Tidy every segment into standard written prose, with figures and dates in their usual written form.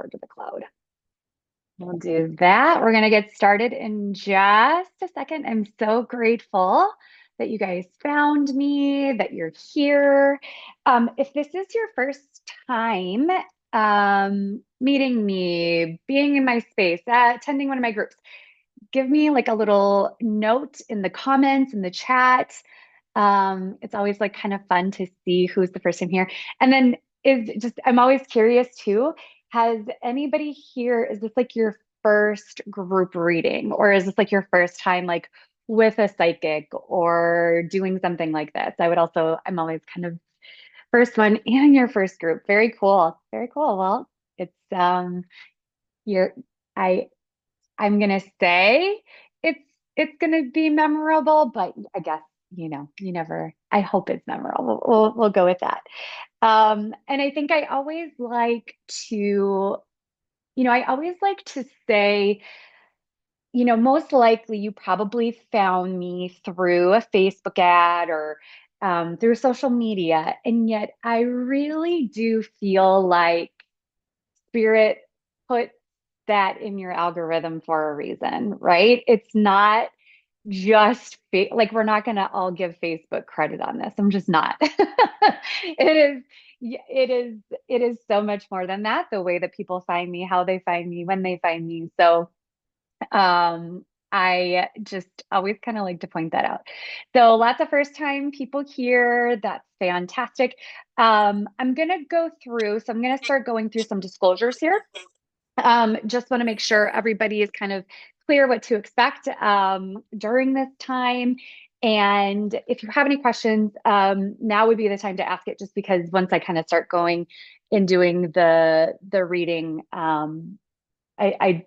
record to the cloud. We'll do that. We're going to get started in just a second. I'm so grateful that you guys found me, that you're here. If this is your first time meeting me, being in my space, attending one of my groups, give me like a little note in the comments, in the chat. It's always like kind of fun to see who's the first time here. And then I'm always curious too. Has anybody here, is this like your first group reading, or is this like your first time like with a psychic or doing something like this? I'm always kind of first one and your first group. Very cool. Very cool. Well, it's you're I I'm gonna say it's it's gonna be memorable, but I guess you never. I hope it's memorable. We'll go with that. And I think I always like to say, most likely you probably found me through a Facebook ad or through social media, and yet I really do feel like Spirit put that in your algorithm for a reason, right? It's not just like we're not going to all give Facebook credit on this. I'm just not. It is so much more than that, the way that people find me, how they find me, when they find me. So I just always kind of like to point that out. So lots of first time people here. That's fantastic. I'm going to go through, so I'm going to start going through some disclosures here. Just want to make sure everybody is kind of clear what to expect during this time. And if you have any questions, now would be the time to ask it, just because once I kind of start going and doing the reading, I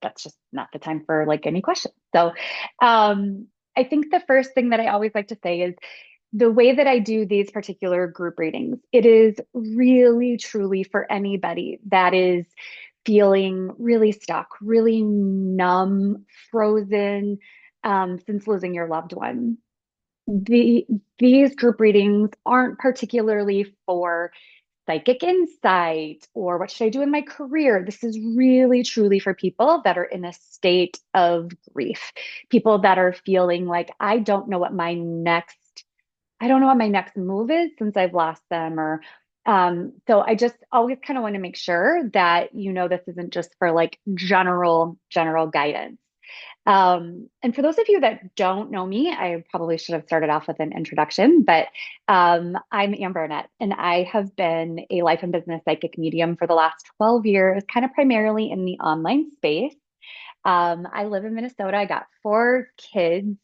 that's just not the time for like any questions. So I think the first thing that I always like to say is the way that I do these particular group readings, it is really truly for anybody that is feeling really stuck, really numb, frozen, since losing your loved one. These group readings aren't particularly for psychic insight or what should I do in my career. This is really truly for people that are in a state of grief, people that are feeling like I don't know what my next move is since I've lost them, or so I just always kind of want to make sure that this isn't just for like general guidance. And for those of you that don't know me, I probably should have started off with an introduction, but I'm Ann Burnett, and I have been a life and business psychic medium for the last 12 years, kind of primarily in the online space. I live in Minnesota. I got 4 kids,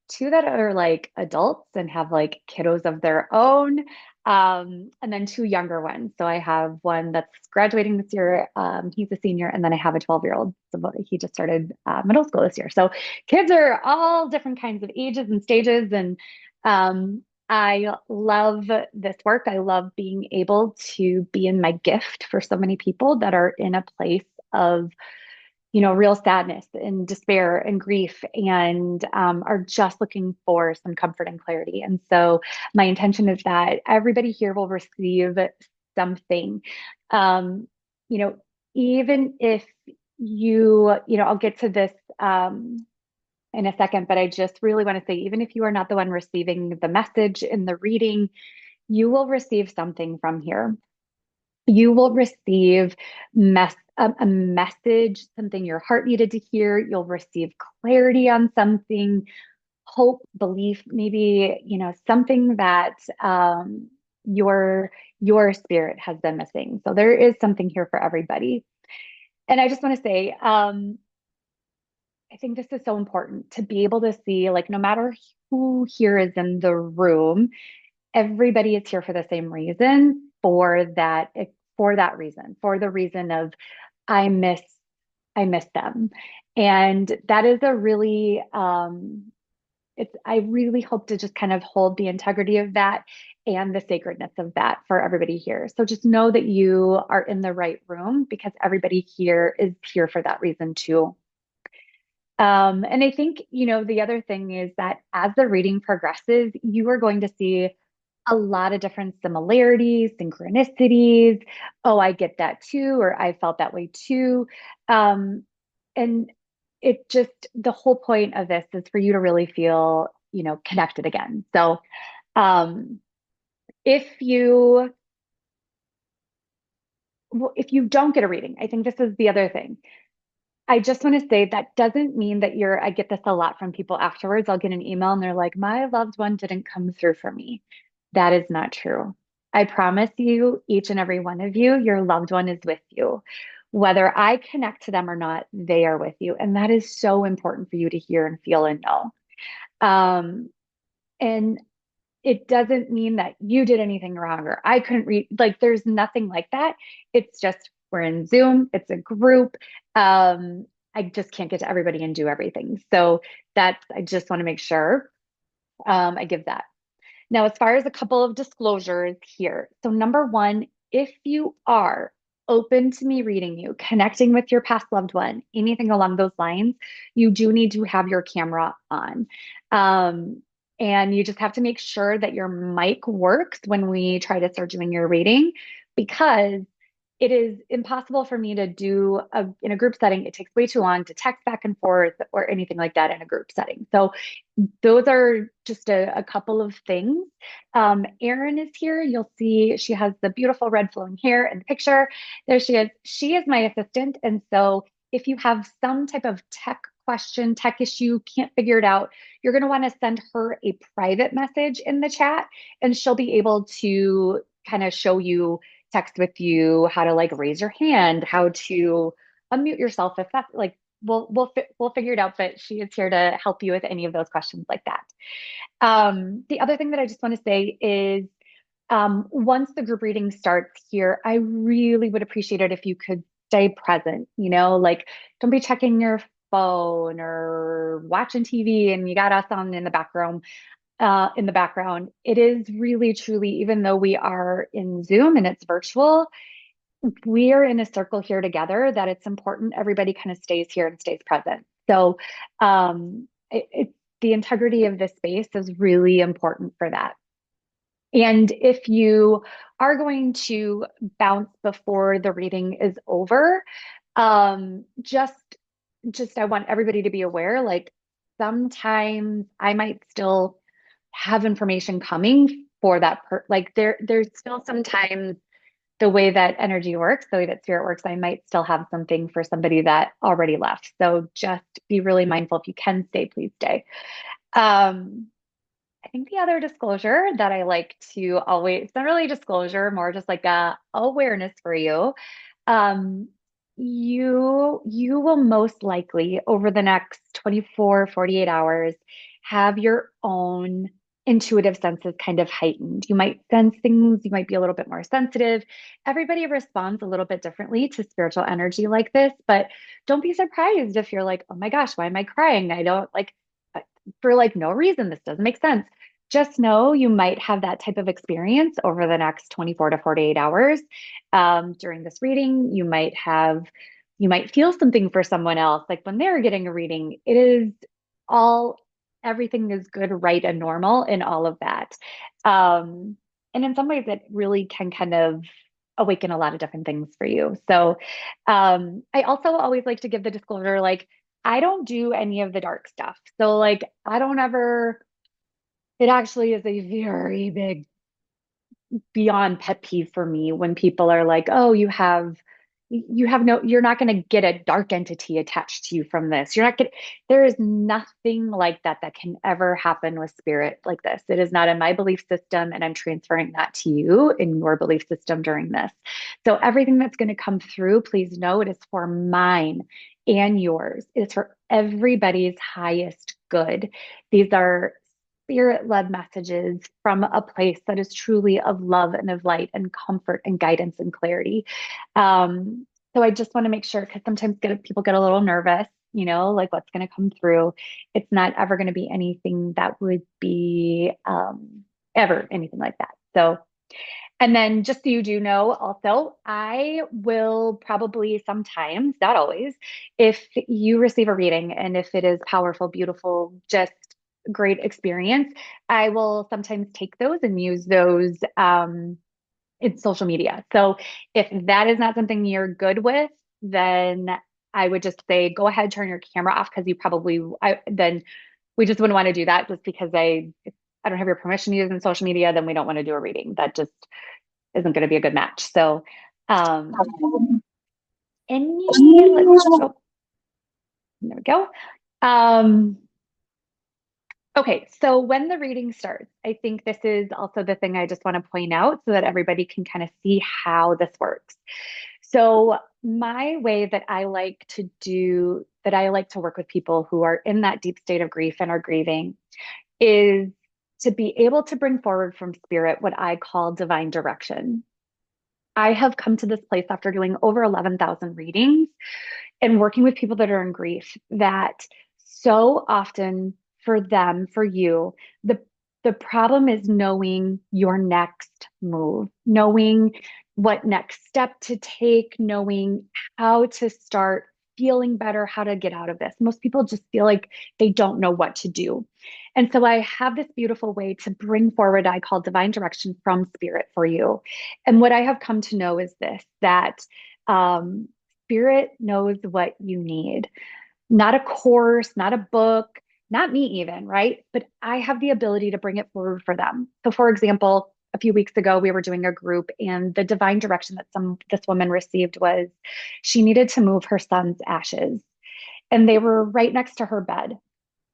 two that are like adults and have like kiddos of their own, and then 2 younger ones. So I have one that's graduating this year. He's a senior, and then I have a 12-year-old. So he just started middle school this year. So kids are all different kinds of ages and stages, and I love this work. I love being able to be in my gift for so many people that are in a place of real sadness and despair and grief, and are just looking for some comfort and clarity. And so my intention is that everybody here will receive something. Um, you know, Even if I'll get to this in a second, but I just really want to say, even if you are not the one receiving the message in the reading, you will receive something from here. You will receive a message, something your heart needed to hear. You'll receive clarity on something, hope, belief, maybe, something that your spirit has been missing. So there is something here for everybody. And I just want to say, I think this is so important to be able to see, like, no matter who here is in the room, everybody is here for the same reason, for the reason of I miss I miss them. And that is a really I really hope to just kind of hold the integrity of that and the sacredness of that for everybody here. So just know that you are in the right room, because everybody here is here for that reason too. And I think, the other thing is that as the reading progresses, you are going to see a lot of different similarities, synchronicities. Oh, I get that too, or I felt that way too. Um, and it just, the whole point of this is for you to really feel, connected again. So, um, if you, if you don't get a reading, I think this is the other thing. I just want to say that doesn't mean that I get this a lot from people afterwards. I'll get an email and they're like, my loved one didn't come through for me. That is not true. I promise you, each and every one of you, your loved one is with you. Whether I connect to them or not, they are with you. And that is so important for you to hear and feel and know. And it doesn't mean that you did anything wrong or I couldn't read. Like, there's nothing like that. It's just we're in Zoom, it's a group. I just can't get to everybody and do everything. So I just want to make sure I give that. Now, as far as a couple of disclosures here. So, number one, if you are open to me reading you, connecting with your past loved one, anything along those lines, you do need to have your camera on. Um, and you just have to make sure that your mic works when we try to start doing your reading, because it is impossible for me to do in a group setting. It takes way too long to text back and forth or anything like that in a group setting. So those are just a couple of things. Erin is here. You'll see she has the beautiful red flowing hair in the picture. There she is. She is my assistant. And so if you have some type of tech question, tech issue, can't figure it out, you're going to want to send her a private message in the chat, and she'll be able to kind of show you, text with you how to like raise your hand, how to unmute yourself if that's like we'll figure it out, but she is here to help you with any of those questions like that. The other thing that I just want to say is once the group reading starts here, I really would appreciate it if you could stay present, like don't be checking your phone or watching TV and you got us on in the background. It is really, truly, even though we are in Zoom and it's virtual, we are in a circle here together that it's important everybody kind of stays here and stays present. So the integrity of this space is really important for that. And if you are going to bounce before the reading is over, just I want everybody to be aware, like sometimes I might still have information coming for like there's still sometimes the way that energy works, the way that spirit works, I might still have something for somebody that already left. So just be really mindful. If you can stay, please stay. I think the other disclosure that I like to always, it's not really disclosure, more just like a awareness for you. Um, you will most likely over the next 24, 48 hours have your own intuitive senses kind of heightened. You might sense things, you might be a little bit more sensitive. Everybody responds a little bit differently to spiritual energy like this, but don't be surprised if you're like, oh my gosh, why am I crying? I don't like for like no reason. This doesn't make sense. Just know you might have that type of experience over the next 24 to 48 hours. During this reading, you might feel something for someone else. Like when they're getting a reading, all, everything is good, right, and normal in all of that. And in some ways, it really can kind of awaken a lot of different things for you. So I also always like to give the disclosure, like, I don't do any of the dark stuff. So like I don't ever, it actually is a very big beyond pet peeve for me when people are like, oh, you're not going to get a dark entity attached to you from this. You're not going there is nothing like that that can ever happen with spirit like this. It is not in my belief system, and I'm transferring that to you in your belief system during this. So everything that's going to come through, please know it is for mine and yours. It's for everybody's highest good. These are spirit led messages from a place that is truly of love and of light and comfort and guidance and clarity. So I just want to make sure, because sometimes people get a little nervous, like what's going to come through. It's not ever going to be anything that would be ever anything like that. So, and then just so you do know, also, I will probably sometimes, not always, if you receive a reading and if it is powerful, beautiful, just great experience, I will sometimes take those and use those in social media. So if that is not something you're good with, then I would just say go ahead, turn your camera off because you probably then we just wouldn't want to do that just because if I don't have your permission to use in social media, then we don't want to do a reading. That just isn't going to be a good match. So let's oh, there we go. Um, Okay, so when the reading starts, I think this is also the thing I just want to point out so that everybody can kind of see how this works. So, my way that I like to work with people who are in that deep state of grief and are grieving is to be able to bring forward from spirit what I call divine direction. I have come to this place after doing over 11,000 readings and working with people that are in grief that so often for them, for you, the problem is knowing your next move, knowing what next step to take, knowing how to start feeling better, how to get out of this. Most people just feel like they don't know what to do. And so I have this beautiful way to bring forward, I call divine direction from spirit for you. And what I have come to know is this that um, spirit knows what you need, not a course, not a book, not me even, right? But I have the ability to bring it forward for them. So, for example, a few weeks ago, we were doing a group, and the divine direction that this woman received was she needed to move her son's ashes, and they were right next to her bed.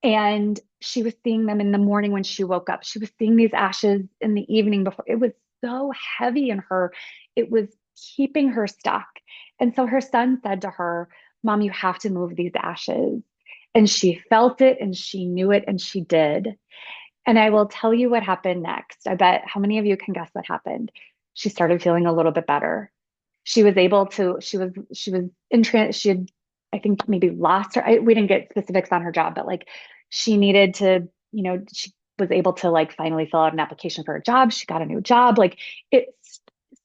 And she was seeing them in the morning when she woke up. She was seeing these ashes in the evening before. It was so heavy in her. It was keeping her stuck. And so her son said to her, Mom, you have to move these ashes. And she felt it and she knew it and she did. And I will tell you what happened next. I bet how many of you can guess what happened? She started feeling a little bit better. She was able to, she was in trans, she had, I think maybe lost her, we didn't get specifics on her job, but like she needed to, she was able to like finally fill out an application for a job. She got a new job. Like it's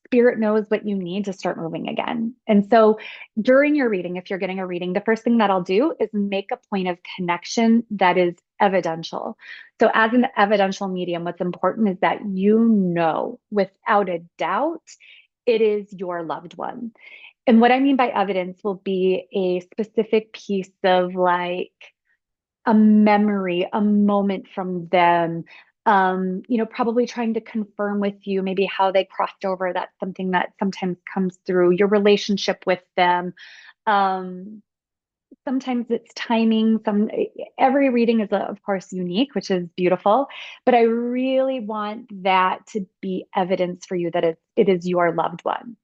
spirit knows what you need to start moving again. And so during your reading, if you're getting a reading, the first thing that I'll do is make a point of connection that is evidential. So as an evidential medium, what's important is that you know without a doubt it is your loved one. And what I mean by evidence will be a specific piece of like a memory, a moment from them, probably trying to confirm with you maybe how they crossed over. That's something that sometimes comes through your relationship with them. Um, Sometimes it's timing. Every reading is, of course, unique, which is beautiful. But I really want that to be evidence for you that it is your loved one.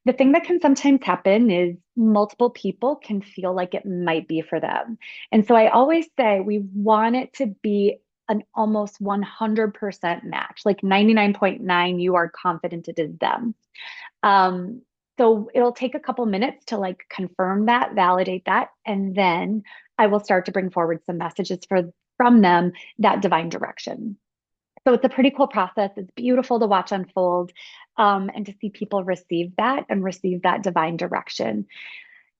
The thing that can sometimes happen is multiple people can feel like it might be for them. And so I always say we want it to be an almost 100% match, like 99.9, you are confident it is them. Um, so it'll take a couple minutes to like confirm that, validate that, and then I will start to bring forward some messages from them that divine direction. So it's a pretty cool process. It's beautiful to watch unfold and to see people receive that and receive that divine direction.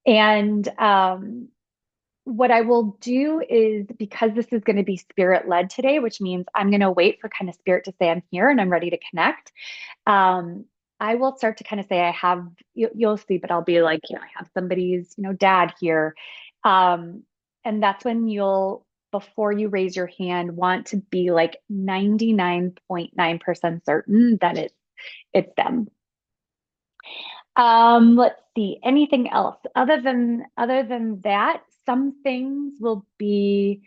And what I will do is because this is going to be spirit led today, which means I'm going to wait for kind of spirit to say I'm here and I'm ready to connect. I will start to kind of say I have you'll see, but I'll be like, I have somebody's, dad here. And that's when you'll before you raise your hand want to be like 99.9% certain that it's them. Let's see. Anything else other than that, some things will be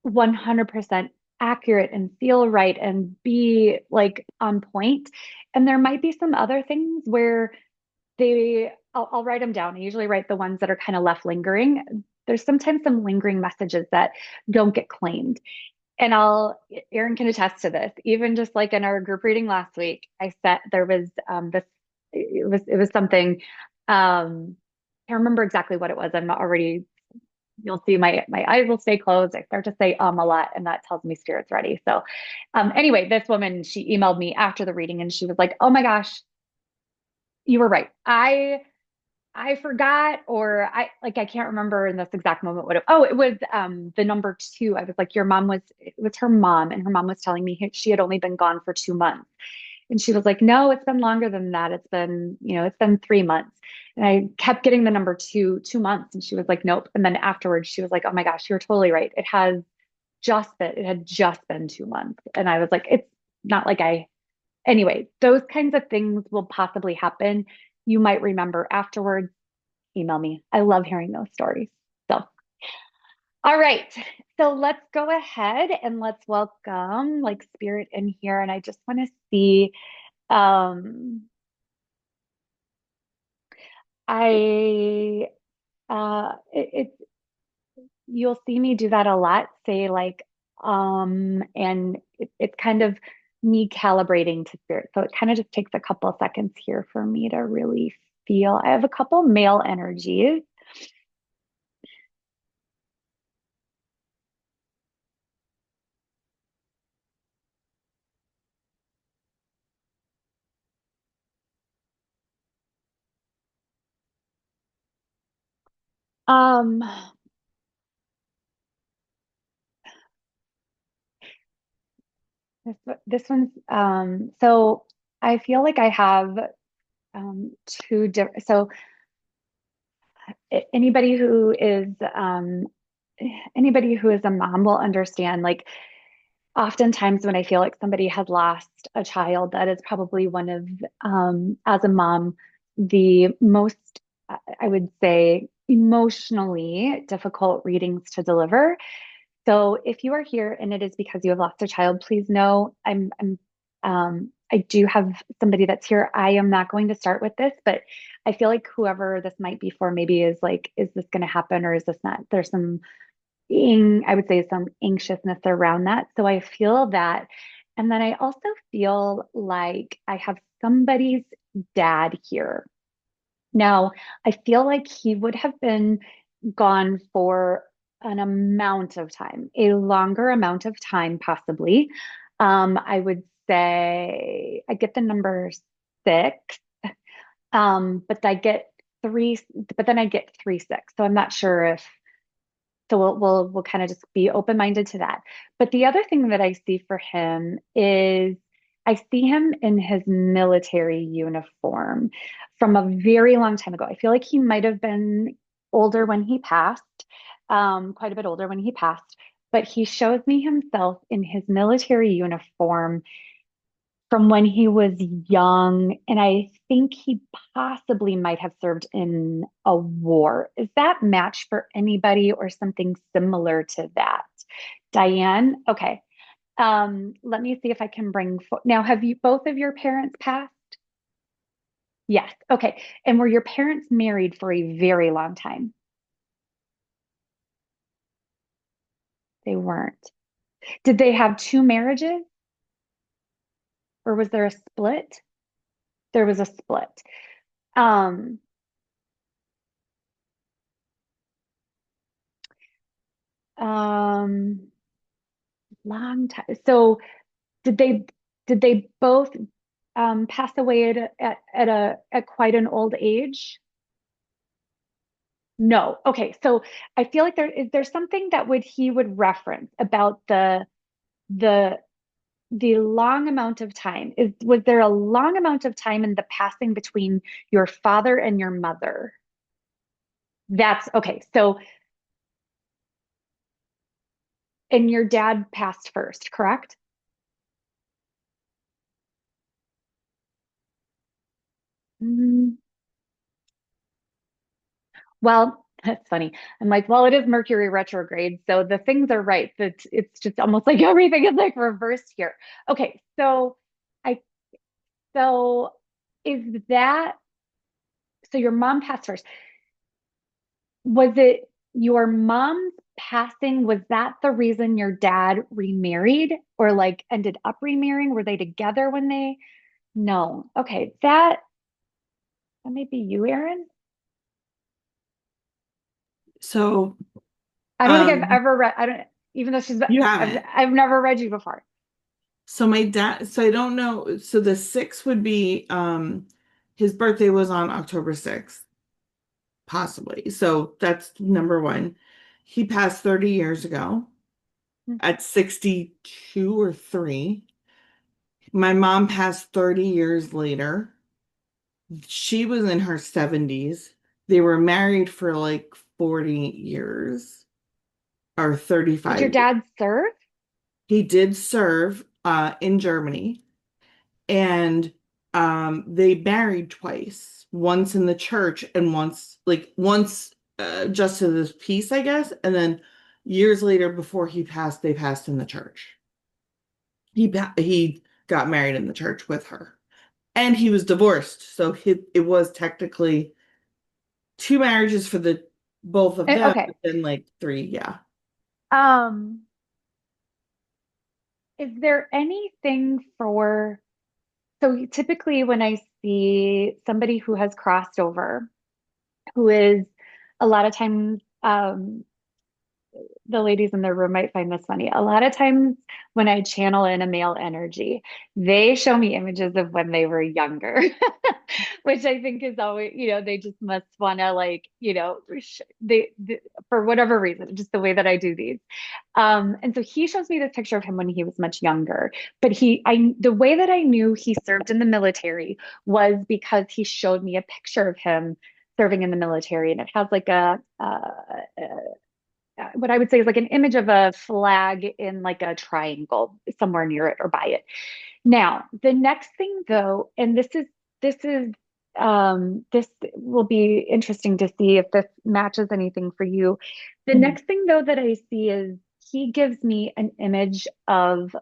100% accurate and feel right and be like on point. And there might be some other things where I'll write them down. I usually write the ones that are kind of left lingering. There's sometimes some lingering messages that don't get claimed. And Erin can attest to this. Even just like in our group reading last week, I said there was it was something, I remember exactly what it was. I'm not already You'll see my eyes will stay closed. I start to say a lot, and that tells me spirit's ready. So anyway, this woman, she emailed me after the reading and she was like, oh my gosh, you were right. I forgot, or I can't remember in this exact moment what it was the number two. I was like, your mom was it was her mom, and her mom was telling me she had only been gone for 2 months. And she was like, no, it's been longer than that. It's been, it's been 3 months. And I kept getting the number two, 2 months. And she was like, nope. And then afterwards she was like, oh my gosh, you're totally right. It had just been 2 months. And I was like, it's not like anyway, those kinds of things will possibly happen. You might remember afterwards, email me. I love hearing those stories. So, all right. So let's go ahead and let's welcome like spirit in here. And I just want to see, um, I, it's, you'll see me do that a lot, say like, and it's kind of me calibrating to spirit. So it kind of just takes a couple seconds here for me to really feel. I have a couple male energies. Um, this one's, so I feel like I have two different, so anybody who is, anybody who is a mom will understand, like, oftentimes when I feel like somebody has lost a child, that is probably one of, as a mom, the most, I would say, emotionally difficult readings to deliver. So if you are here and it is because you have lost a child, please know I do have somebody that's here. I am not going to start with this, but I feel like whoever this might be for maybe is like, is this going to happen or is this not? There's some I would say some anxiousness around that. So I feel that. And then I also feel like I have somebody's dad here. Now, I feel like he would have been gone for an amount of time, a longer amount of time, possibly. I would say I get the number six, but I get three, but then I get 3 6. So I'm not sure if so we'll kind of just be open-minded to that. But the other thing that I see for him is I see him in his military uniform from a very long time ago. I feel like he might have been older when he passed, quite a bit older when he passed, but he shows me himself in his military uniform from when he was young, and I think he possibly might have served in a war. Is that match for anybody or something similar to that? Diane? Okay. Let me see if I can now, have you both of your parents passed? Yes. Okay. And were your parents married for a very long time? They weren't. Did they have two marriages or was there a split? There was a split. Um, um, Long time. So did they did they both pass away at quite an old age? No. Okay. So I feel like there's something that would he would reference about the the long amount of time. Was there a long amount of time in the passing between your father and your mother? That's okay. So and your dad passed first, correct? Mm, Well, that's funny. I'm like, well, it is Mercury retrograde, so the things are right. That it's just almost like everything is like reversed here. Okay, I so is that so your mom passed first. Was it your mom's passing? Was that the reason your dad remarried or like ended up remarrying? Were they together when they? No. Okay, that may be you, Aaron. So, I don't think I've um, ever read. I don't even though you I've haven't. I've never read you before. So my dad, so I don't know. So the sixth would be his birthday was on October 6th. possibly. So that's number one. He passed 30 years ago at 62 or 3. My mom passed 30 years later. She was in her 70s. They were married for like 40 years or Did your 35 years. dad serve? He did serve in Germany, and they married twice, once in the church and once just to this peace, I guess, and then years later before he passed, they passed in the church. He got married in the church with her, and he was divorced, so it was technically two marriages for the both of them, Okay. but then like three, yeah. Um, is there anything for, so typically when I see somebody who has crossed over, who is a lot of times, the ladies in the room might find this funny. A lot of times when I channel in a male energy, they show me images of when they were younger, which I think is always, they just must want to like, for whatever reason, just the way that I do these. And so he shows me this picture of him when he was much younger. But the way that I knew he served in the military was because he showed me a picture of him serving in the military, and it has like what I would say is like an image of a flag in like a triangle somewhere near it or by it. Now, the next thing though, and this will be interesting to see if this matches anything for you. The Mhm. next thing though that I see is he gives me an image of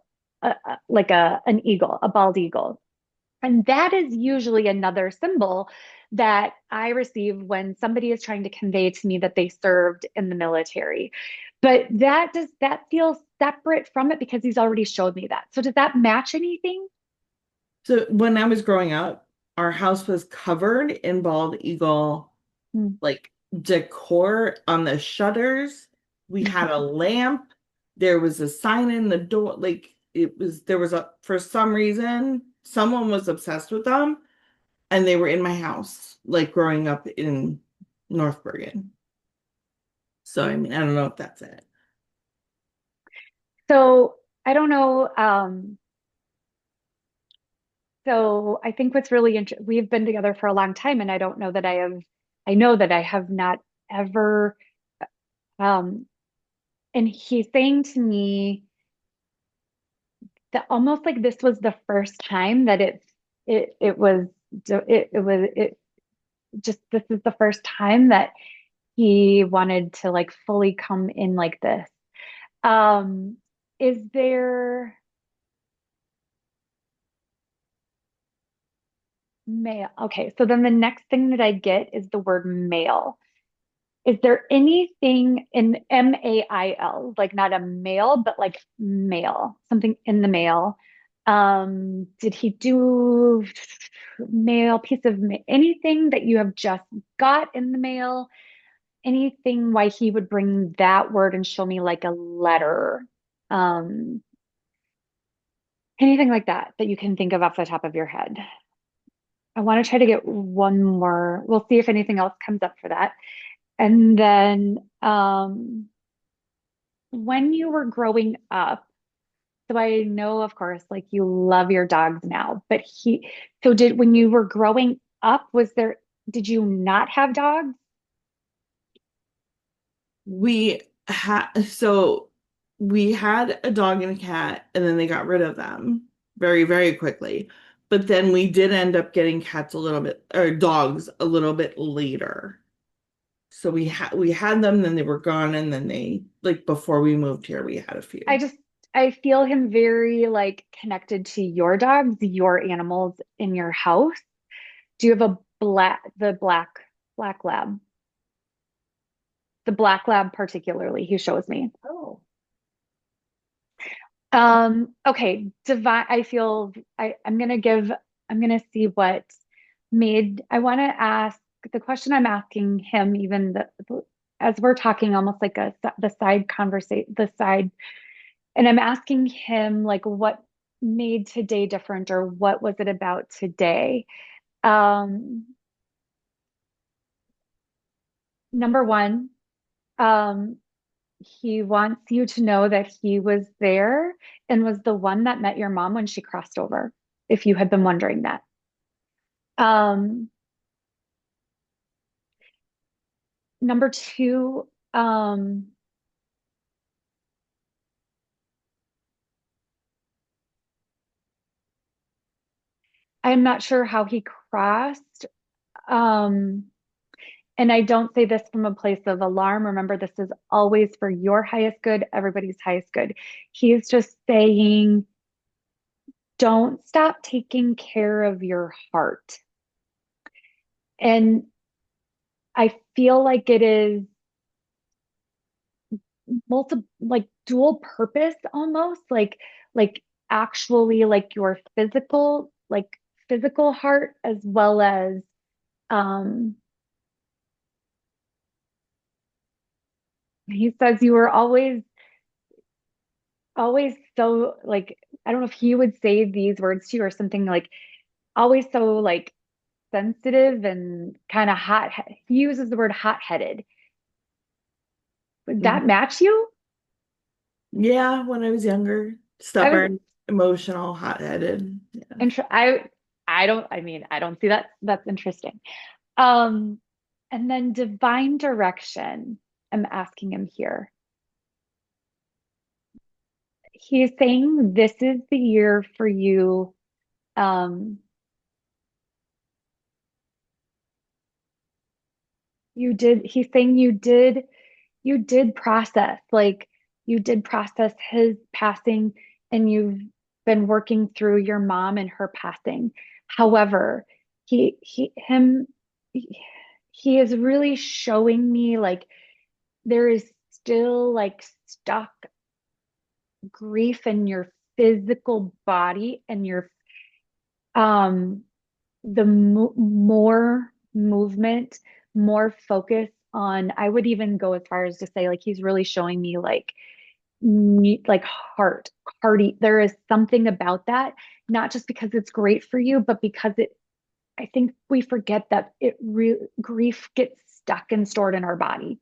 like an eagle, a bald eagle. And that is usually another symbol that I receive when somebody is trying to convey to me that they served in the military. But does that feel separate from it because he's already showed me that? So does that match anything? So when I was growing up, our house was covered in bald eagle Hmm. like decor on the shutters. We had a lamp. There was a sign in the door. Like there was for some reason, someone was obsessed with them, and they were in my house, like growing up in North Bergen. So, I mean, I don't know if that's it. So I don't know. So I think what's really interesting, we've been together for a long time, and I don't know that I know that I have not ever, um, and he's saying to me that almost like this was the first time that it was, it just, this is the first time that he wanted to like fully come in like this. Um, is there male? Okay, so then the next thing that I get is the word male. Is there anything in MAIL, like not a male, but like male, something in the mail? Did he do mail, anything that you have just got in the mail? Anything why he would bring that word and show me like a letter? Um, anything like that that you can think of off the top of your head? I want to try to get one more. We'll see if anything else comes up for that. And then when you were growing up, so I know, of course, like you love your dogs now, but when you were growing up, did you not have dogs? So we had a dog and a cat, and then they got rid of them very, very quickly. But then we did end up getting cats a little bit, or dogs a little bit later. So we had them, then they were gone, and then they like before we moved here, we had a I few. just, I feel him very like connected to your dogs, your animals in your house. Do you have black lab? The black lab particularly, he shows me. Oh. Okay, divine, I'm gonna see what I want to ask the question I'm asking him, as we're talking, almost like the side conversation, and I'm asking him like what made today different or what was it about today? Um, Number one, um, he wants you to know that he was there and was the one that met your mom when she crossed over, if you had been wondering that. Um, Number two, I'm not sure how he crossed. Um, and I don't say this from a place of alarm. Remember, this is always for your highest good, everybody's highest good. He is just saying, don't stop taking care of your heart. And I feel like it is multiple, like dual purpose almost, like actually like your physical heart as well as um he says you were always so like I don't know if he would say these words to you or something like always so like sensitive and kind of hot. He uses the word hot-headed. Would Mhm. that match you? Yeah, when I was younger, I was stubborn, emotional, hot-headed. Yeah. I don't I mean I don't see that. That's interesting. Um, and then divine direction. I'm asking him here. He's saying this is the year for you. Um, he's saying you did process, like you did process his passing and you've been working through your mom and her passing. However, he is really showing me like there is still like stuck grief in your physical body and your um more movement, more focus on, I would even go as far as to say, like, he's really showing me like, like hearty. There is something about that, not just because it's great for you, but because I think we forget that grief gets stuck and stored in our body,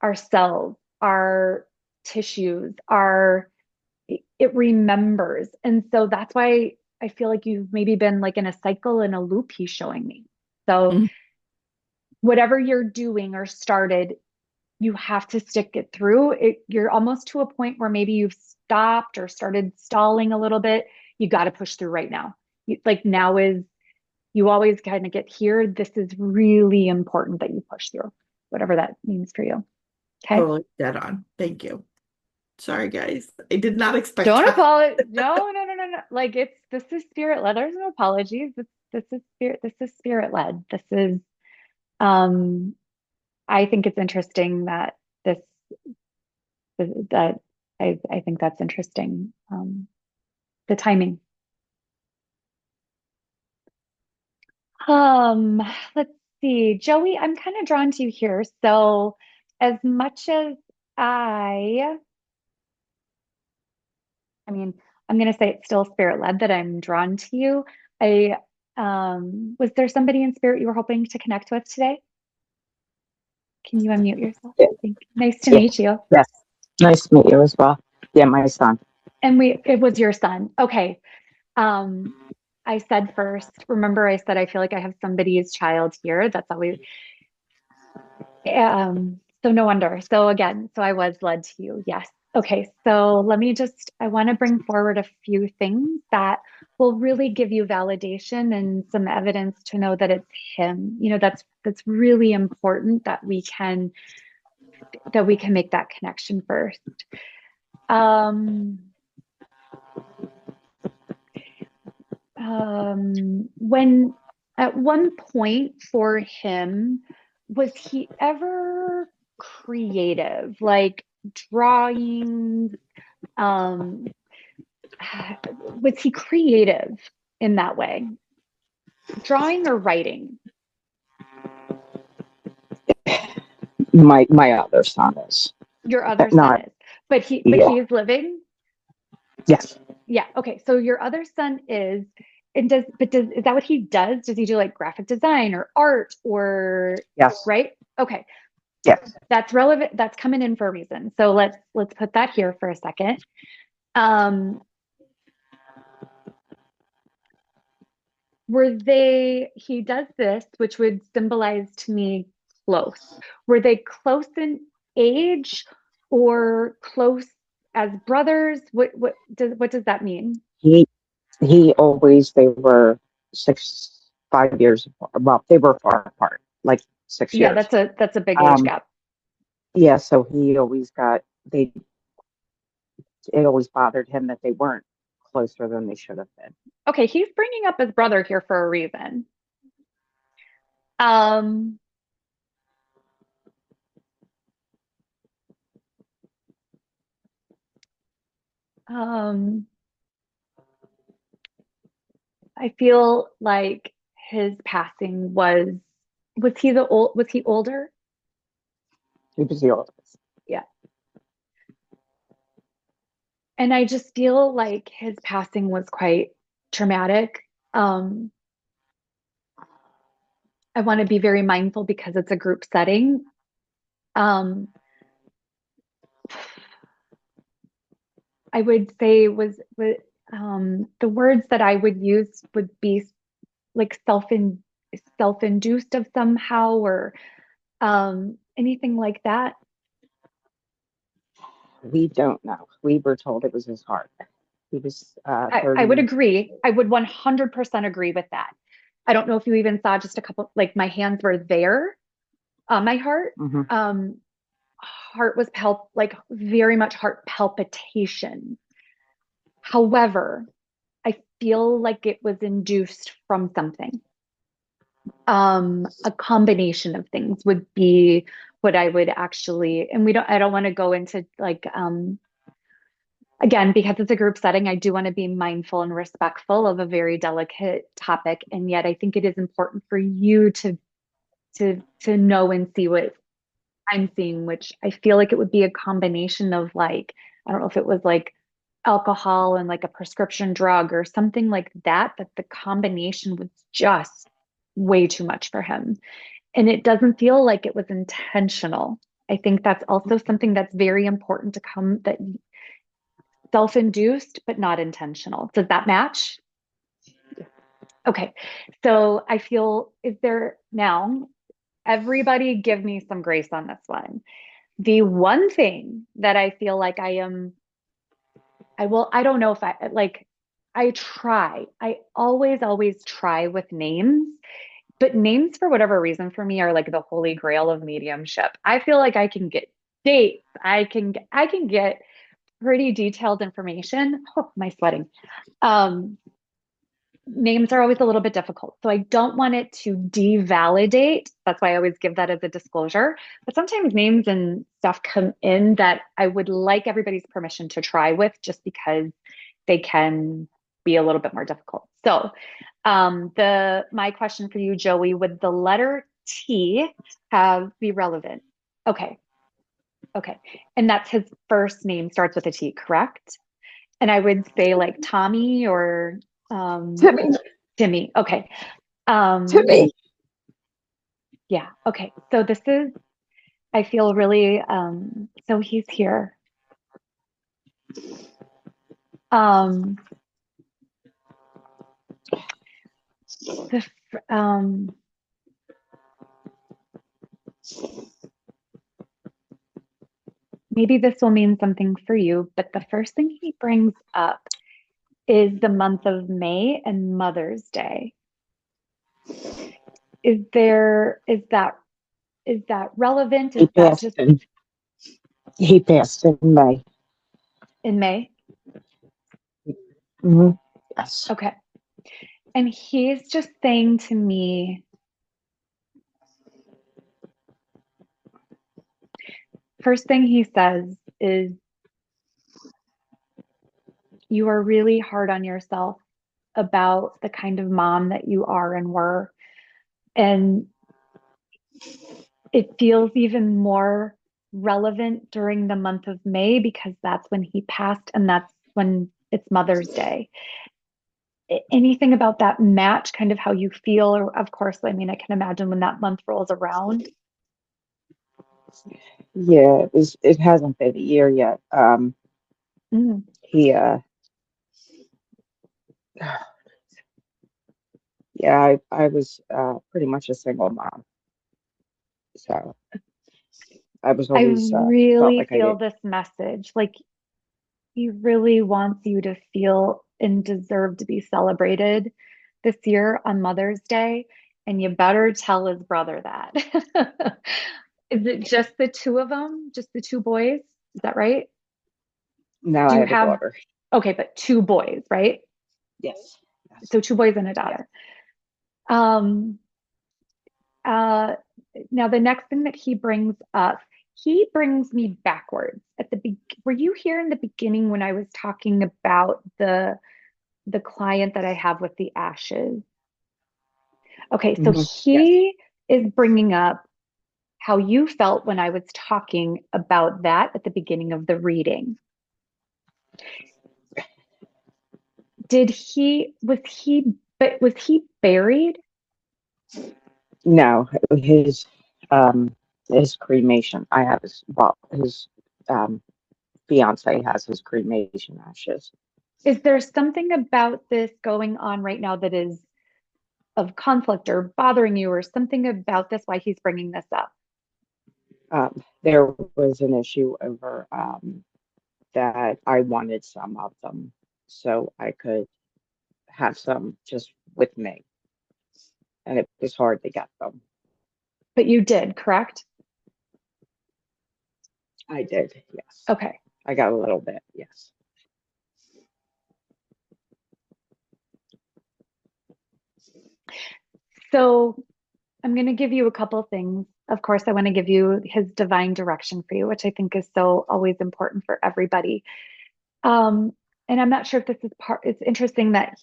our cells, our tissues, it remembers. And so that's why I feel like you've maybe been like in a cycle in a loop he's showing me. So Mhm. whatever you're doing or started, you have to stick it through. You're almost to a point where maybe you've stopped or started stalling a little bit. You got to push through right now. Like now is you always kind of get here. This is really important that you push through, whatever that means for you. Okay. Totally dead on. Thank you. Sorry, guys. I did not expect Don't that. apologize. No, no, no, no, no. Like this is spirit led. There's no apologies. This is spirit led. This is um I think it's interesting that this that I think that's interesting. The timing. Um, let's see. Joey, I'm kind of drawn to you here. So as much as I I mean, I'm going to say it's still spirit led that I'm drawn to you. I was there somebody in spirit you were hoping to connect with today? Can you unmute yourself? Yeah, Thank you. Nice to yeah, meet you. yes. Nice to meet you as well. Yeah, my son. And it was your son. Okay. Um, I said first, remember I said I feel like I have somebody's child here. That's always so no wonder. So again, so I was led to you. Yes. Okay. So I want to bring forward a few things that will really give you validation and some evidence to know that it's him. That's really important that we can make that connection first. Um, when at one point for him, was he ever creative, like drawing? Um, was he creative in that way, drawing or writing? My other son is Your other son not. is, but Yeah. he is living. Yes. Yeah. Okay. So your other son is, and is that what he does? Does he do like graphic design or art or, Yes. right? Okay. Yes. That's relevant. That's coming in for a reason. So let's put that here for a second. Um, he does this, which would symbolize to me close. Were they close in age or close as brothers? What does that mean? He always, they were 5 years apart. Well, they were far apart, like 6 Yeah, years. that's a big age Um, gap. yeah, so he always it always bothered him that they weren't closer than they should have been. Okay, he's bringing up his brother here for a reason. Um, um, I feel like his passing was he older? He was the oldest. Yeah. And I just feel like his passing was quite traumatic. Um, I want to be very mindful because it's a group setting. Um, I would say the words that I would use would be like self-induced of somehow or anything like that. We don't know. We were told it was his heart. He was I would 30. agree. I would 100% agree with that. I don't know if you even saw just a couple, like my hands were there on my heart. Mm-hmm. Heart was like very much heart palpitation. However, I feel like it was induced from something. A combination of things would be what I would actually, and I don't want to go into like, again, because it's a group setting, I do want to be mindful and respectful of a very delicate topic. And yet I think it is important for you to know and see what I'm seeing, which I feel like it would be a combination of like, I don't know if it was like alcohol and like a prescription drug or something like that, that the combination was just way too much for him. And it doesn't feel like it was intentional. I think that's also something that's very important to come that self-induced, but not intentional. Does that match? Okay. So I feel, is there now, everybody give me some grace on this one. The one thing that I feel like I don't know if I always try with names, but names for whatever reason for me are like the holy grail of mediumship. I feel like I can get dates. I can get pretty detailed information. Oh, my sweating. Um, Names are always a little bit difficult. So I don't want it to devalidate. That's why I always give that as a disclosure. But sometimes names and stuff come in that I would like everybody's permission to try with just because they can be a little bit more difficult. So my question for you, Joey, would the letter T be relevant? Okay. Okay. And that's his first name starts with a T, correct? And I would say like Tommy or Timmy. Timmy. Okay. Timmy. Yeah. Okay. So I feel really, so he's here. Um, the, maybe this will mean something for you, but the first thing he brings up is the month of May and Mother's Day. Is that relevant? Is that just He passed in May. in May? Mm-hmm. Yes. Okay. And he's just saying to me, first thing he says is, you are really hard on yourself about the kind of mom that you are and were. And it feels even more relevant during the month of May because that's when he passed and that's when it's Mother's Day. Anything about that match kind of how you feel? Or of course, I mean, I can imagine when that month rolls around. Yeah, it hasn't been a year yet. Mm. He yeah, I was pretty much a single mom. So I was I always felt really like I feel did. this message. Like he really wants you to feel and deserve to be celebrated this year on Mother's Day. And you better tell his brother that. Is it just the two of them? Just the two boys? Is that right? Now Do I you have a have, daughter. okay, but two boys, right? Yes. Yes. So two boys and a daughter. Um, uh, Now the next thing that he brings me backwards at the were you here in the beginning when I was talking about the client that I have with the ashes? Okay, so Yes. he is bringing up how you felt when I was talking about that at the beginning of the reading. Was he buried? No, his cremation. I have his um fiance has his cremation ashes. Is there something about this going on right now that is of conflict or bothering you, or something about this why he's bringing this up? There was an issue over that I wanted some of them so I could have some just with me, and it was hard to get them. But you did, correct? I did, yes. Okay. I got a little bit, yes. So I'm going to give you a couple of things. Of course, I want to give you his divine direction for you, which I think is so always important for everybody. Um, and I'm not sure if this is it's interesting that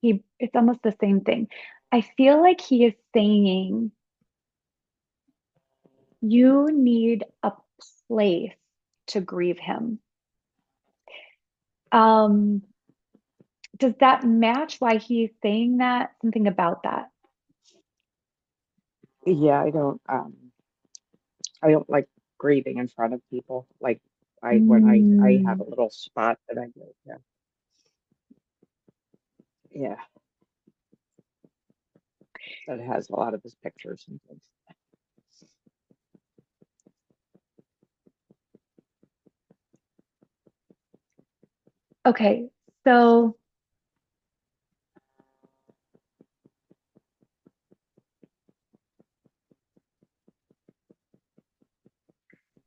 it's almost the same thing. I feel like he is saying you need a place to grieve him. Um, does that match why he's saying that? Something about that? Yeah, I don't like grieving in front of people. Like when I have Mm, a little spot that I go, yeah, yeah, that has a lot of his pictures and things. okay, so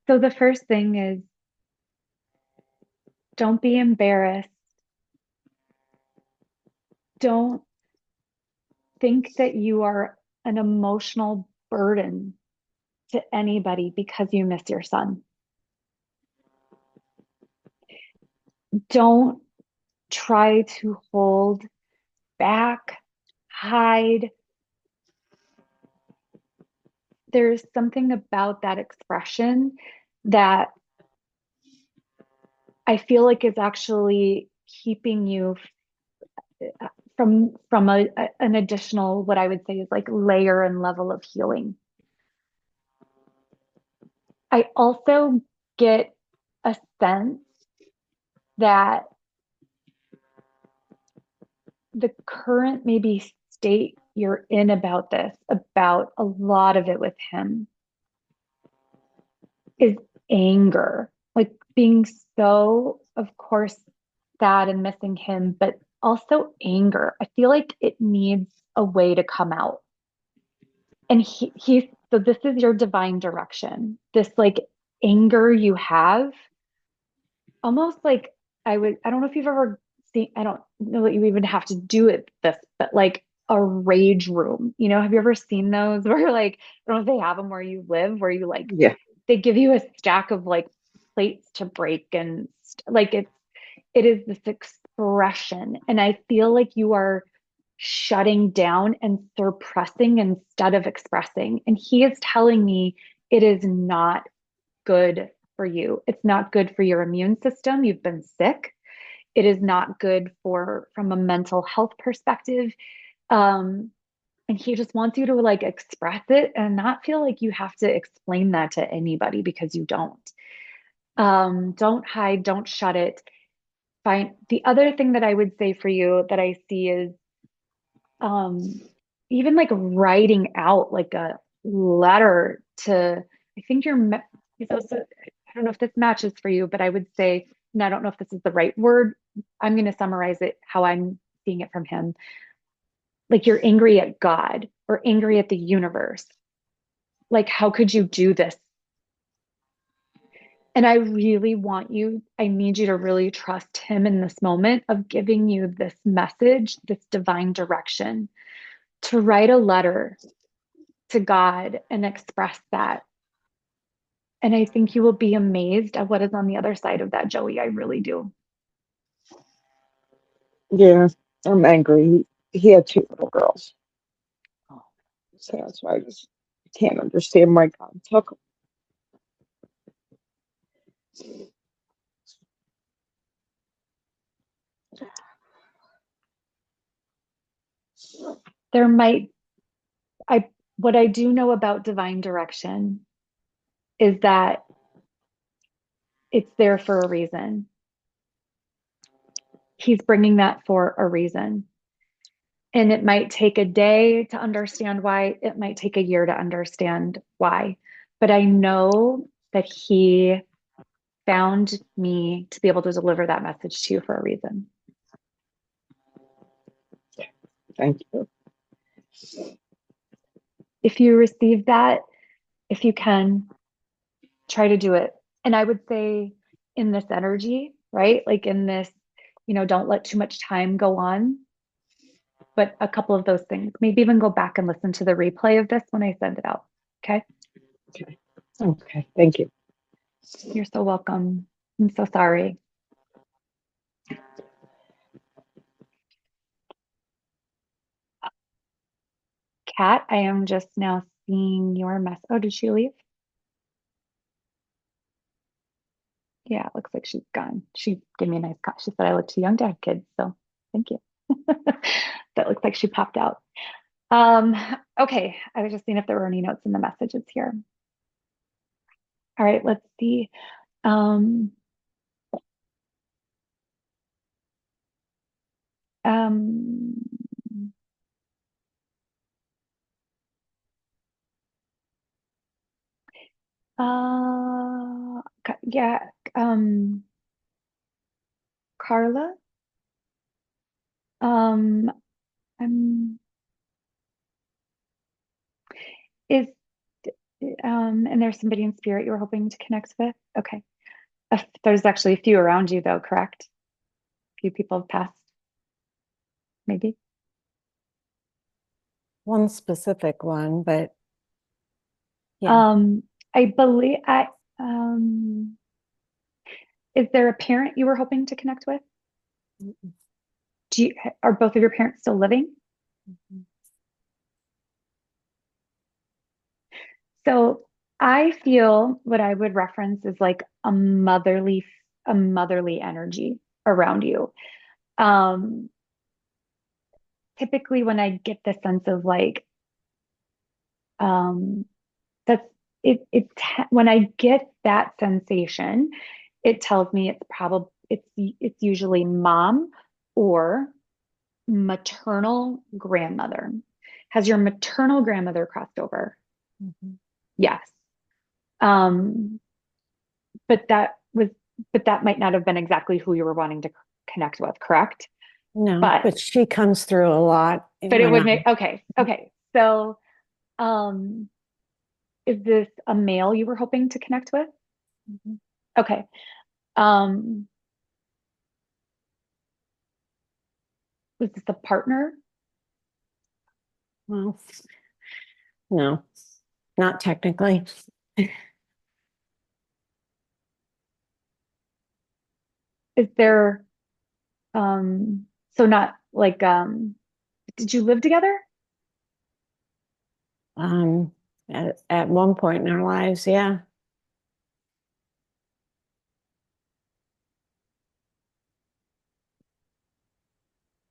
the first thing is don't be embarrassed. Don't think that you are an emotional burden to anybody because you miss your son. Don't try to hold back, hide. There's something about that expression that I feel like is actually keeping you from an additional, what I would say is like layer and level of healing. I also get a sense that the current maybe state you're in about this, about a lot of it with him, is anger, like being so, of course, sad and missing him, but also anger. I feel like it needs a way to come out. And so this is your divine direction. This like anger you have, almost like I don't know if you've ever seen, I don't know that you even have to do it this, but like a rage room. Have you ever seen those where like, I don't know if they have them where you live, where you like, Yeah, they give you a stack of like plates to break and like it is this expression. And I feel like you are shutting down and suppressing instead of expressing. And he is telling me it is not good for you. It's not good for your immune system. You've been sick. It is not good from a mental health perspective. Um, And he just wants you to like express it and not feel like you have to explain that to anybody because you don't. Don't hide, don't shut it. Fine. The other thing that I would say for you that I see is um even like writing out like a letter to, I think he's also, I don't know if this matches for you, but I would say, and I don't know if this is the right word. I'm going to summarize it how I'm seeing it from him. Like you're angry at God or angry at the universe. Like, how could you do this? And I really want you, I need you to really trust him in this moment of giving you this message, this divine direction, to write a letter to God and express that. And I think you will be amazed at what is on the other side of that, Joey. I really do. Yeah, I'm angry. He had two little girls, so that's why I just can't understand why God took them. There might, I, what I do know about divine direction is that it's there for a reason. He's bringing that for a reason. And it might take a day to understand why, it might take a year to understand why. But I know that he found me to be able to deliver that message to you for a reason. Thank you. If you receive that, if you can, try to do it. And I would say in this energy, right? Like in this, don't let too much time go on. But a couple of those things, maybe even go back and listen to the replay of this when I send it out. Okay. Okay. Okay. Thank you. You're so welcome. I'm so sorry. Kat, I am just now seeing your mess. Oh, did she leave? Yeah, it looks like she's gone. She gave me a nice She said I look too young to have kids, so thank you. That looks like she popped out. Um, okay, I was just seeing if there were any notes in the messages here. All right, let's see. Um, um, yeah, um, Carla, um, um, is, and there's somebody in spirit you were hoping to connect with? Okay. There's actually a few around you though, correct? A few people have passed, maybe. One specific one, but yeah. I believe is there a parent you were hoping to connect with? Are both of your parents still living? Mhm. So I feel what I would reference is like a motherly energy around you. Um, Typically when I get the sense of like um that's when I get that sensation, it tells me it's usually mom or maternal grandmother. Has your maternal grandmother crossed over? Mhm. Yes. Um, but that was, but that might not have been exactly who you were wanting to connect with, correct? No, But but she comes through a lot but it when would I make okay. So, um, is this a male you were hoping to connect with? Mhm. Okay. Um, was this a partner? Well, no, not technically. Is there so not like did you live together? Um, at one point in our lives, yeah.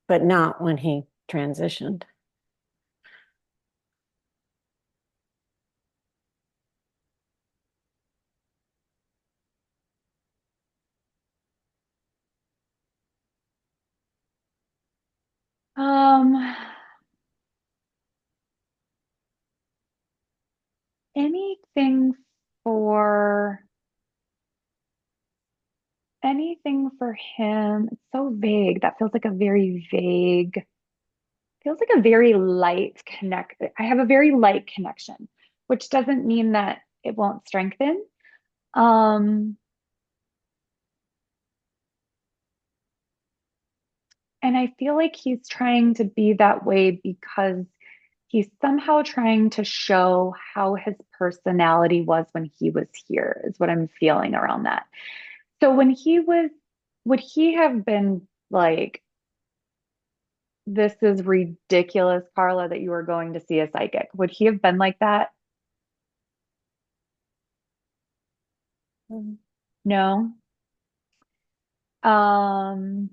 But not when he transitioned. Um, anything for anything for him. It's so vague. That feels like a very light connect. I have a very light connection, which doesn't mean that it won't strengthen. Um, and I feel like he's trying to be that way because he's somehow trying to show how his personality was when he was here, is what I'm feeling around that. So would he have been like, this is ridiculous, Carla, that you are going to see a psychic? Would he have been like that? No. Um,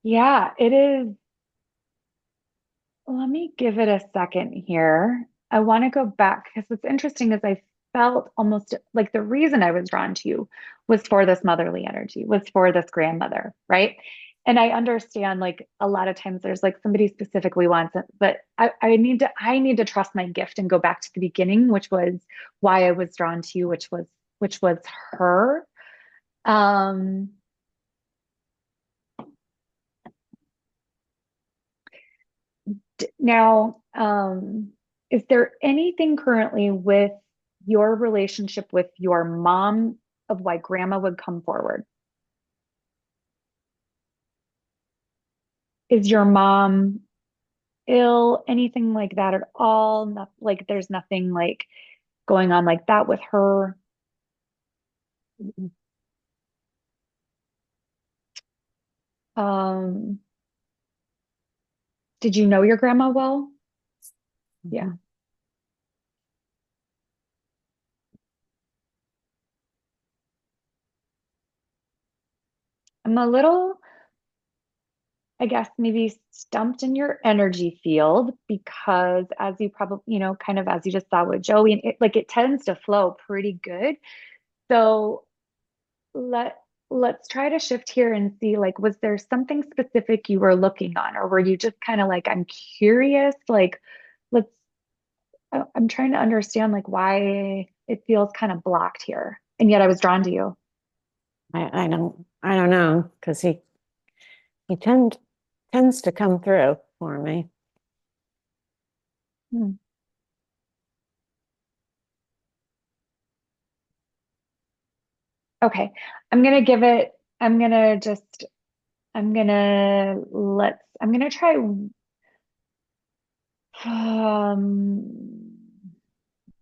yeah, it is. Let me give it a second here. I want to go back because what's interesting is I felt almost like the reason I was drawn to you was for this motherly energy, was for this grandmother, right? And I understand like a lot of times there's like somebody specifically wants it, but I need to trust my gift and go back to the beginning, which was why I was drawn to you, which was her. Um, Now, is there anything currently with your relationship with your mom of why grandma would come forward? Is your mom ill? Anything like that at all? Not, like there's nothing like going on like that with her. Um, did you know your grandma well? Yeah. I'm a little, I guess, maybe stumped in your energy field because as you probably, kind of as you just saw with Joey, and it tends to flow pretty good. So let let's try to shift here and see like was there something specific you were looking on or were you just kind of like I'm curious like let's I'm trying to understand like why it feels kind of blocked here and yet I was drawn to you. I don't know because he tends to come through for me. Hmm. Okay. I'm gonna give it I'm gonna just I'm gonna try um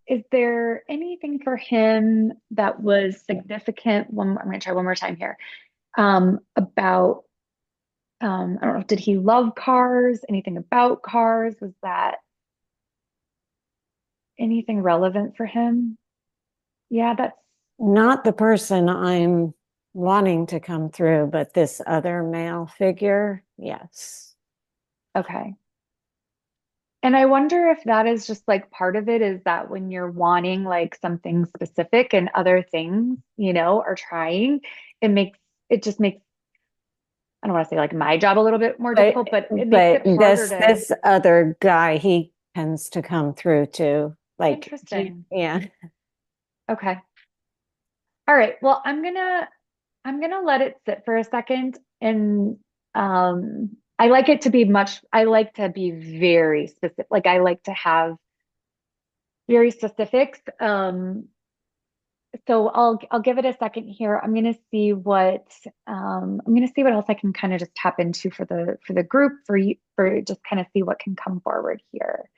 is there anything for him that was significant? I'm going to try one more time here. About, I don't know, did he love cars? Anything about cars? Was that anything relevant for him? Yeah, that's Not the person I'm wanting to come through, but this other male figure, yes. okay. And I wonder if that is just like part of it is that when you're wanting like something specific and other things, are trying, it makes, it just makes I don't want to say like my job a little bit more difficult, but it makes But it harder this other guy, he tends to come through too. Like, interesting. yeah. Okay. All right. Well, I'm gonna let it sit for a second and I like to be very specific. Like I like to have very specifics. So I'll give it a second here. I'm gonna see what else I can kind of just tap into for the group for you for just kind of see what can come forward here.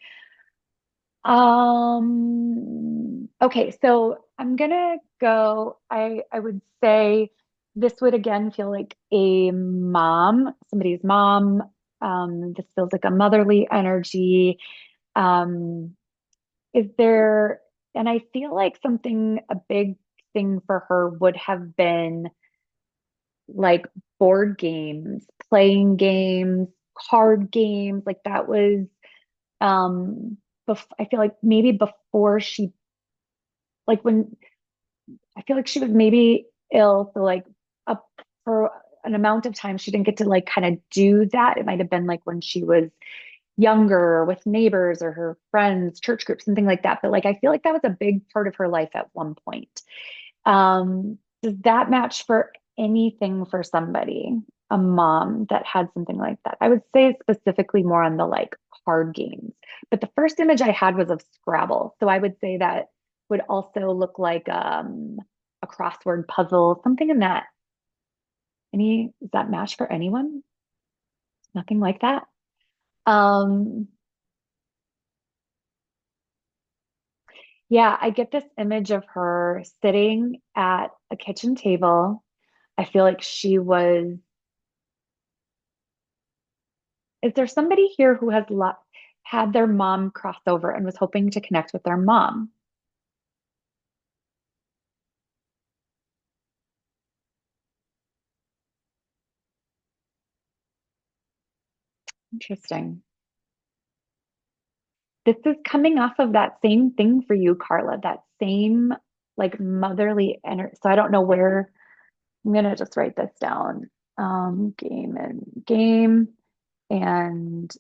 Okay, so I'm gonna go. I would say this would again feel like a mom, somebody's mom. This feels like a motherly energy. Um, is there, and I feel like a big thing for her would have been like board games, playing games, card games. Like that was, I feel like maybe before like when I feel like she was maybe ill. So like for an amount of time, she didn't get to like kind of do that. It might have been like when she was younger with neighbors or her friends, church groups, something like that. But like, I feel like that was a big part of her life at one point. Does that match for anything for somebody, a mom that had something like that? I would say specifically more on the like card games. But the first image I had was of Scrabble. So I would say that would also look like a crossword puzzle, something in that. Does that match for anyone? Nothing like that. Um, yeah, I get this image of her sitting at a kitchen table. I feel like she was, is there somebody here who has had their mom cross over and was hoping to connect with their mom? Interesting. This is coming off of that same thing for you, Carla, that same like motherly energy. So I don't know where I'm gonna just write this down. Game and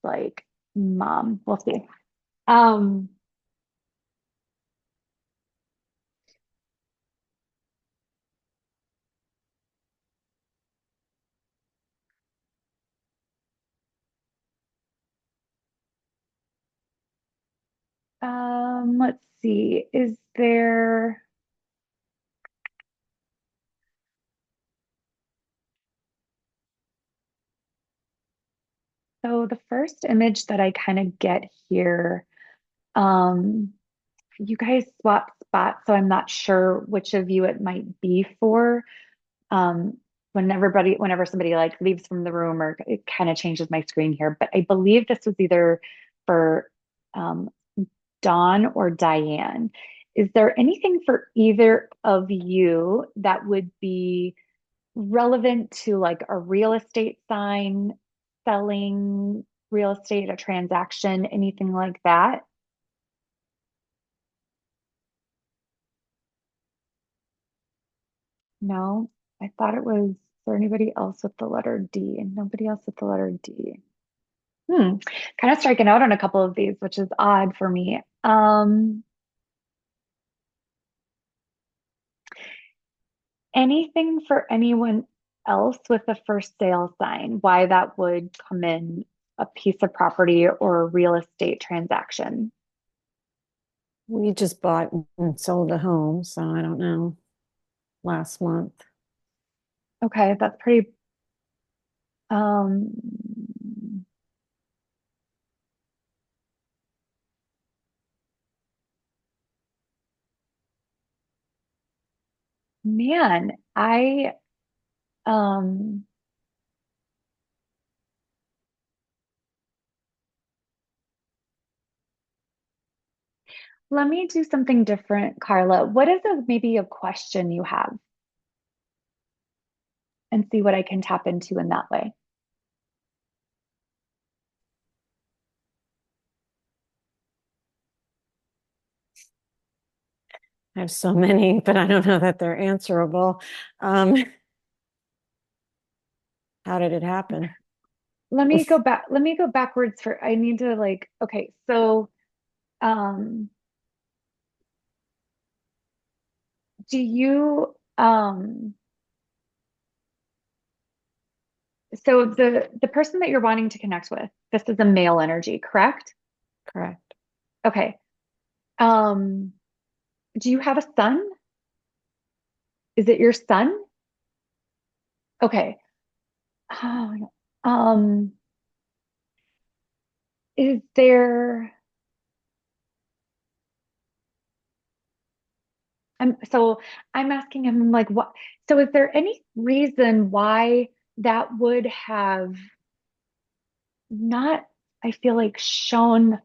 like mom. We'll see. Um, let's see. Is there so the first image that I kind of get here, um, you guys swap spots, so I'm not sure which of you it might be for. Um, whenever somebody like leaves from the room or it kind of changes my screen here, but I believe this was either for um, Dawn or Diane. Is there anything for either of you that would be relevant to like a real estate sign, selling real estate, a transaction, anything like that? No, I thought it was for anybody else with the letter D and nobody else with the letter D. Kind of striking out on a couple of these, which is odd for me. Anything for anyone else with a for sale sign, why that would come in a piece of property or a real estate transaction? We just bought and sold a home, so I don't know, last month. Okay, that's pretty, um, man, um, let me do something different, Carla. What is maybe a question you have and see what I can tap into in that way? I have so many, but I don't know that they're answerable. Um, how did it happen? Let me go back. Let me go backwards for, I need to like, okay, so, um, do you, so the person that you're wanting to connect with, this is a male energy, correct? Correct. Okay. Um, do you have a son? Is it your son? Okay. Oh, is there, so I'm asking him like what, so is there any reason why that would have not, I feel like shown,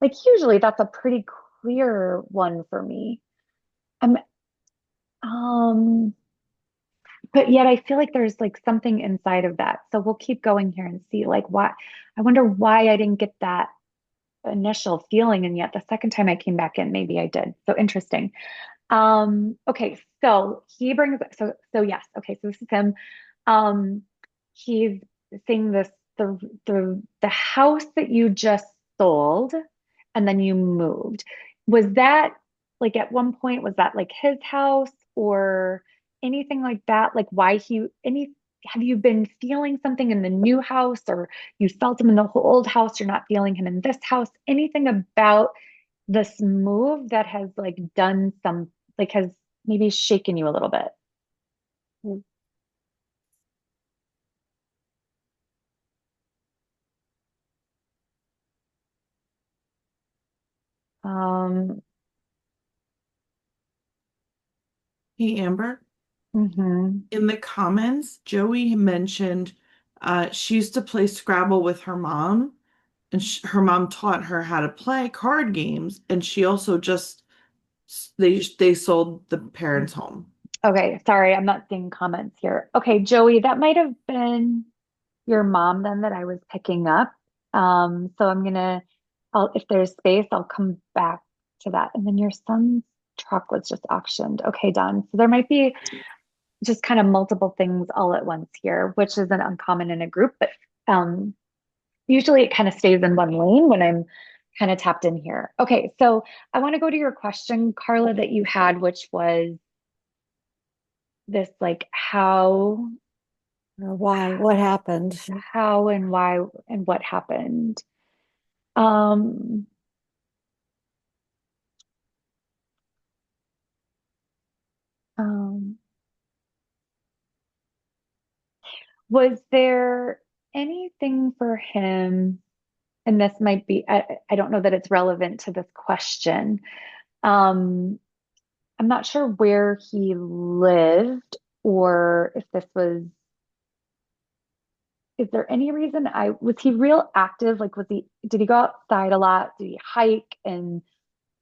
like usually that's a pretty clear one for me. Um, um, but yet I feel like there's like something inside of that. So we'll keep going here and see like why, I wonder why I didn't get that initial feeling. And yet the second time I came back in, maybe I did. So interesting. Okay. So he brings so yes, okay, so this is him. Um, he's saying this the house that you just sold and then you moved. Was that like at one point was that like his house or anything like that? Like why he any have you been feeling something in the new house or you felt him in the old house, you're not feeling him in this house? Anything about this move that has like done some like has maybe shaken you a little bit? Mm. Um, Hey, Amber. mhm. In the comments, Joey mentioned she used to play Scrabble with her mom, and her mom taught her how to play card games, and she also just they sold the parents' home. Okay, sorry, I'm not seeing comments here. Okay, Joey, that might have been your mom then that I was picking up. So if there's space, I'll come back to that. And then your son's truck was just auctioned. Okay, done. So there might be just kind of multiple things all at once here, which isn't uncommon in a group, but um, usually it kind of stays in one lane when I'm kind of tapped in here. Okay, so I want to go to your question, Carla, that you had, which was this like Or why? What happened? how and why and what happened. Um, um, was there anything for him? And this might be, I don't know that it's relevant to this question. Um, I'm not sure where he lived or if this was, is there any reason was he real active? Like, did he go outside a lot? Did he hike? And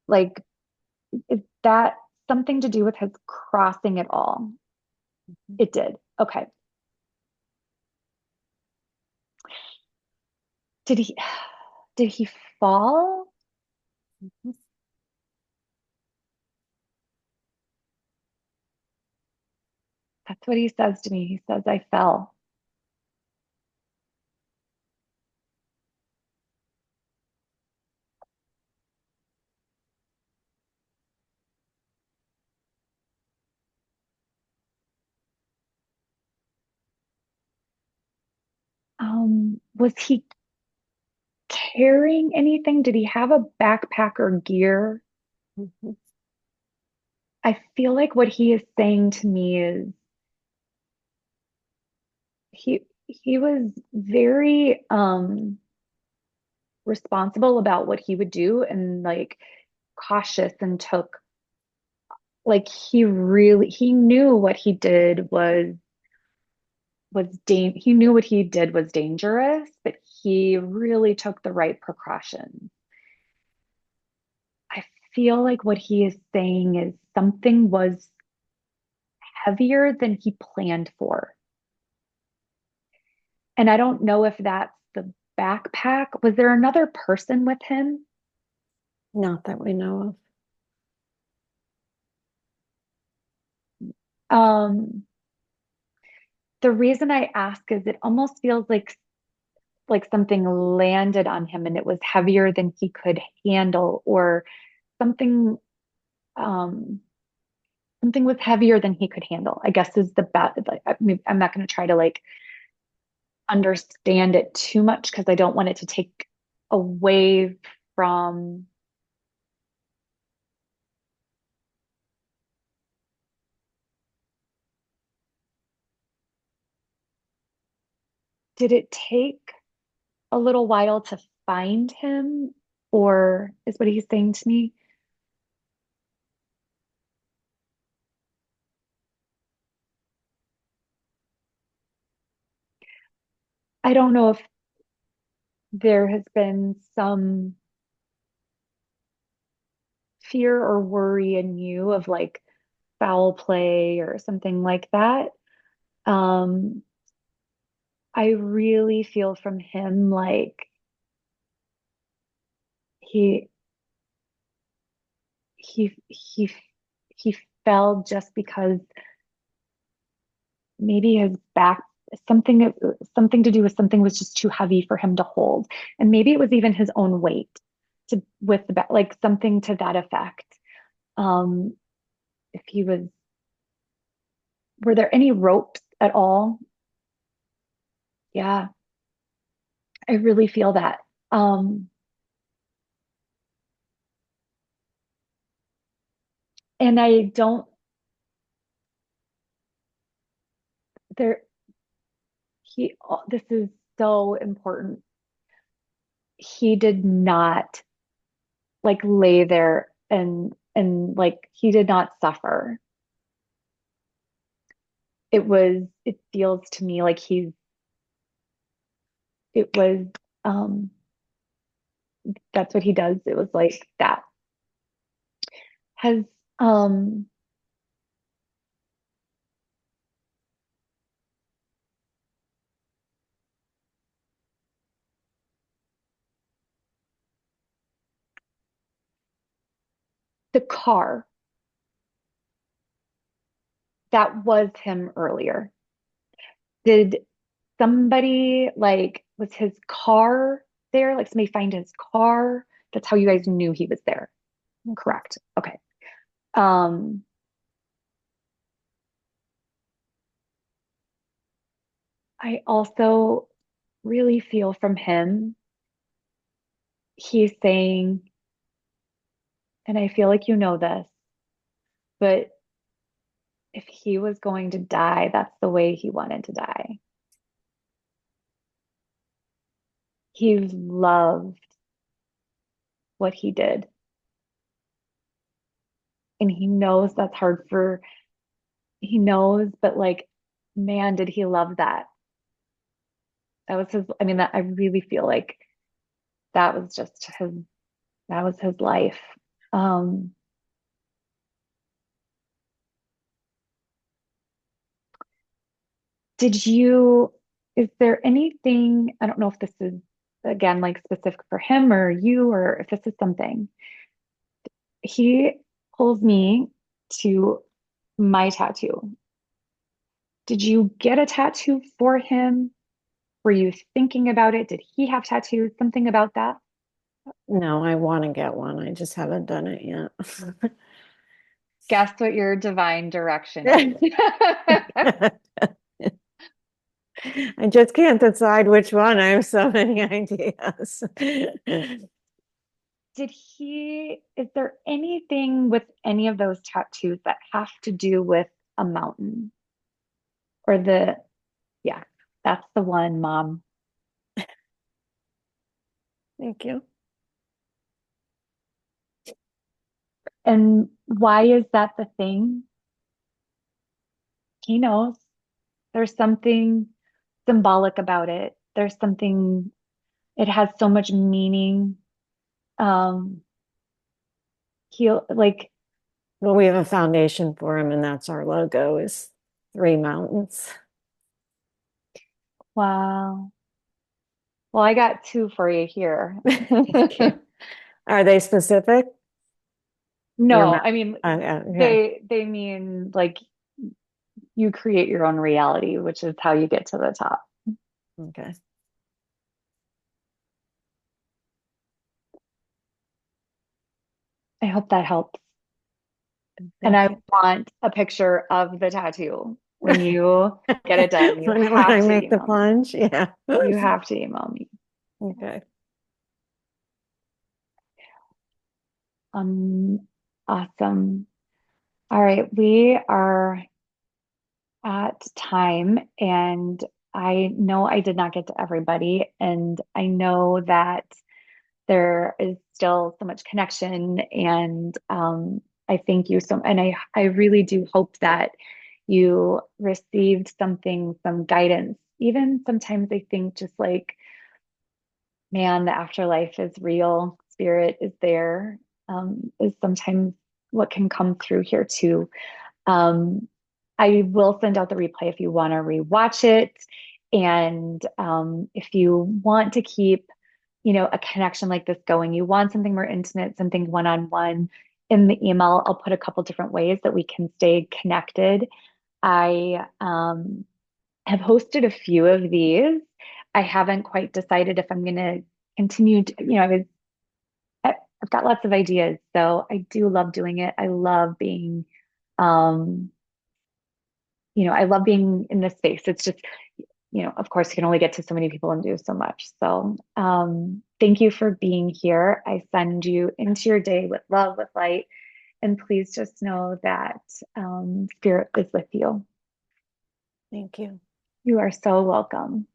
like, is that something to do with his crossing at all? It did. Okay. Did he, did he fall? Mhm. That's what he says to me. He says, I fell. Was he carrying anything? Did he have a backpack or gear? Mhm. I feel like what he is saying to me is he was very responsible about what he would do and like cautious and took like he knew what he did he knew what he did was dangerous, but he really took the right precautions. I feel like what he is saying is something was heavier than he planned for. And I don't know if that's the backpack. Was there another person with him? Not that we know Um, the reason I ask is it almost feels like something landed on him and it was heavier than he could handle, or something um something was heavier than he could handle, I guess is the best. Like, I'm not going to try to like understand it too much because I don't want it to take away from. Did it take a little while to find him, or is what he's saying to me? I don't know if there has been some fear or worry in you of like foul play or something like that. Um, I really feel from him like he he he he fell just because maybe his back, something to do with something was just too heavy for him to hold. And maybe it was even his own weight with the back, like something to that effect. If he was, were there any ropes at all? Yeah, I really feel that. And I don't, there, this is so important. He did not like lay there and like he did not suffer. It feels to me like it was, um, that's what he does. It was like that. Has, um, the car that was him earlier. Did somebody like, was his car there? Like somebody find his car? That's how you guys knew he was there. Correct. Okay. Um, I also really feel from him, he's saying, and I feel like you know this, but if he was going to die, that's the way he wanted to die. He loved what he did. And he knows that's hard he knows, but like, man, did he love that? That was his, I mean, that I really feel like that was just that was his life. Um, is there anything, I don't know if this is again like specific for him or you, or if this is something, he pulls me to my tattoo. Did you get a tattoo for him? Were you thinking about it? Did he have tattoos? Something about that? No, I want to get one. I just haven't done it yet. Guess what your divine direction is. I just can't decide which one. I have so many ideas. Is there anything with any of those tattoos that have to do with a mountain? Or yeah, that's the one, Mom. Thank you. And why is that the thing? He knows. There's something symbolic about it. It has so much meaning. Um, he'll like, Well, we have a foundation for him, and that's our logo is 3 mountains. wow. Well, I got 2 for you here. Are they specific? No, I mean, Okay. they mean like you create your own reality, which is how you get to the top. Okay. I hope that helps. Thank I you. want a picture of the tattoo when you get it done. You when have I to make the email me. plunge, yeah. You have to email me. Okay. Awesome. All right, we are at time, and I know I did not get to everybody, and I know that there is still so much connection, and I thank you so, and I really do hope that you received some guidance. Even sometimes I think just like, man, the afterlife is real, spirit is there, is sometimes what can come through here too. Um, I will send out the replay if you want to rewatch it. And if you want to keep, a connection like this going, you want something more intimate, something one-on-one, in the email, I'll put a couple different ways that we can stay connected. I have hosted a few of these. I haven't quite decided if I'm going to continue to, I've got lots of ideas. So I do love doing it. I love being, um, I love being in this space. It's just, of course, you can only get to so many people and do so much. So thank you for being here. I send you into your day with love, with light. And please just know that Spirit is with you. Thank you. You are so welcome.